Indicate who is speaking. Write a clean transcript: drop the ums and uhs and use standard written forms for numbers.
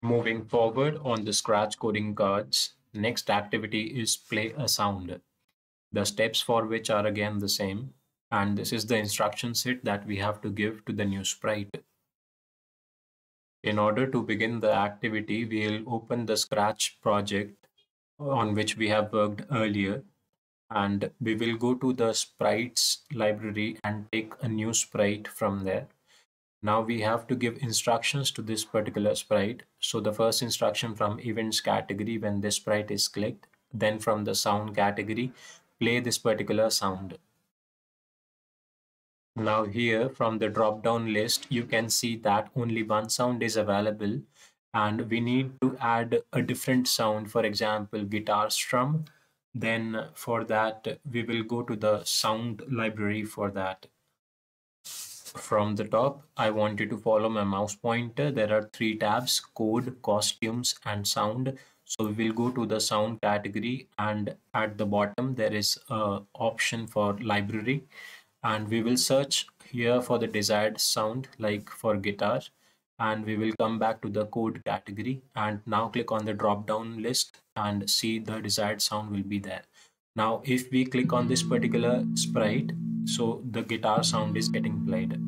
Speaker 1: Moving forward on the scratch coding cards, next activity is play a sound. The steps for which are again the same, and this is the instruction set that we have to give to the new sprite. In order to begin the activity, we'll open the Scratch project on which we have worked earlier, and we will go to the sprites library and take a new sprite from there. Now we have to give instructions to this particular sprite. So the first instruction from events category, when this sprite is clicked, then from the sound category, play this particular sound. Now here from the drop down list, you can see that only one sound is available and we need to add a different sound, for example, guitar strum. Then for that, we will go to the sound library for that. From the top, I want you to follow my mouse pointer. There are three tabs: code, costumes, and sound. So we will go to the sound category, and at the bottom there is a option for library, and we will search here for the desired sound, like for guitar, and we will come back to the code category and now click on the drop down list and see the desired sound will be there. Now if we click on this particular sprite, so the guitar sound is getting played.